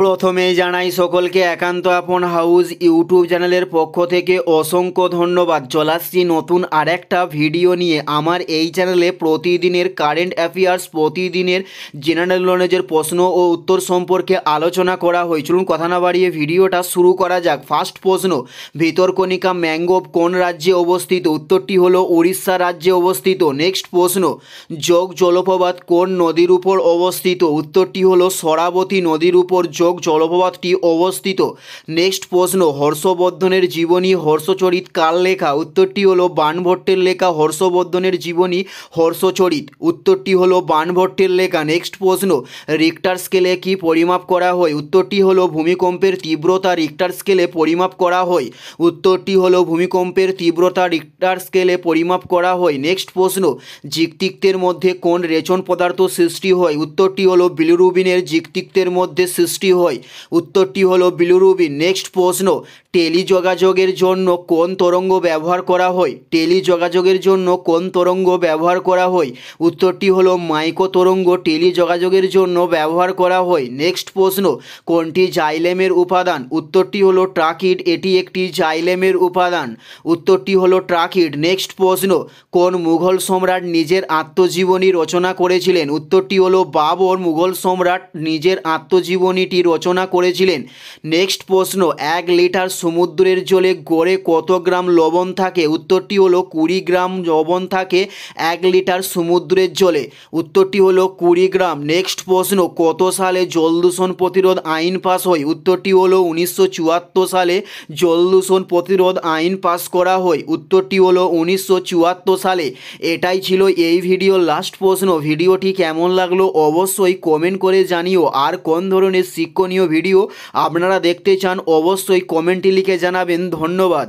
প্রথমেই জানাই সকলকে একান্ত আপন হাউস ইউটিউব চ্যানেলের পক্ষ থেকে অসংখ্য ধন্যবাদ। চলে আসছি নতুন আরেকটা ভিডিও নিয়ে। আমার এই চ্যানেলে প্রতিদিনের কারেন্ট অ্যাফেয়ার্স, প্রতিদিনের জেনারেল নলেজের প্রশ্ন ও উত্তর সম্পর্কে আলোচনা করা হয়। চলুন কথা না বাড়িয়ে ভিডিওটা শুরু করা যাক। ফার্স্ট প্রশ্ন, ভিতরকণিকা ম্যাঙ্গ্রোভ কোন রাজ্যে অবস্থিত? উত্তরটি হলো উড়িষ্যা রাজ্যে অবস্থিত। নেক্সট প্রশ্ন, যোগ জলপ্রপাত কোন নদীর উপর অবস্থিত? উত্তরটি হলো শরাবতী নদীর উপর যোগ জলপ্রপাতটি অবস্থিত। নেক্সট প্রশ্ন, হর্ষবর্ধনের জীবনী হর্ষচরিত কার লেখা? উত্তরটি হলো বাণভট্টের লেখা। হর্ষবর্ধনের জীবনী হর্ষচরিত, উত্তরটি হলো বাণভট্টের লেখা। নেক্সট প্রশ্ন, রিক্টার স্কেলে কি পরিমাপ করা হয়? উত্তরটি হলো ভূমিকম্পের তীব্রতা রিক্টার স্কেলে পরিমাপ করা হয়। উত্তরটি হলো ভূমিকম্পের তীব্রতা রিক্টার স্কেলে পরিমাপ করা হয়। নেক্সট প্রশ্ন, জিগতিক্তের মধ্যে কোন রেচন পদার্থ সৃষ্টি হয়? উত্তরটি হলো বিলিরুবিনের জিগতিক্তের মধ্যে সৃষ্টি হয়। উত্তরটি হলো বিলিরুবিন। নেক্সট প্রশ্ন, টেলিযোগাযোগের জন্য কোন তরঙ্গ ব্যবহার করা হয়? টেলিযোগাযোগের জন্য কোন তরঙ্গ ব্যবহার করা হয়? উত্তরটি হলো মাইক্রো তরঙ্গ টেলিযোগাযোগের জন্য ব্যবহার করা হয়। নেক্সট প্রশ্ন, কোনটি জাইলেমের উপাদান? উত্তরটি হলো ট্রাকিড, এটি একটি জাইলেমের উপাদান। উত্তরটি হলো ট্রাকিড। নেক্সট প্রশ্ন, কোন মুঘল সম্রাট নিজের আত্মজীবনী রচনা করেছিলেন? উত্তরটি হলো বাবর মুঘল সম্রাট নিজের আত্মজীবনীটি রচনা করেছিলেন। নেক্সট প্রশ্ন, 1 লিটার সমুদ্রের জলে গড়ে কত গ্রাম লবণ থাকে? উত্তরটি হলো 20 গ্রাম লবণ থাকে 1 লিটার সমুদ্রের জলে। উত্তরটি হলো 20 গ্রাম। নেক্সট প্রশ্ন, কত সালে জল দূষণ প্রতিরোধ আইন পাস হয়? উত্তরটি হলো 1974 সালে জল দূষণ প্রতিরোধ আইন পাস করা হয়। উত্তরটি হলো 1974 সালে। এটাই ছিল এই ভিডিওর লাস্ট প্রশ্ন। ভিডিওটি কেমন লাগলো অবশ্যই কমেন্ট করে জানিও। আর কোন ধরনের শিক্ষণীয় ভিডিও আপনারা দেখতে চান অবশ্যই কমেন্টে লিখে জানাবেন। ধন্যবাদ।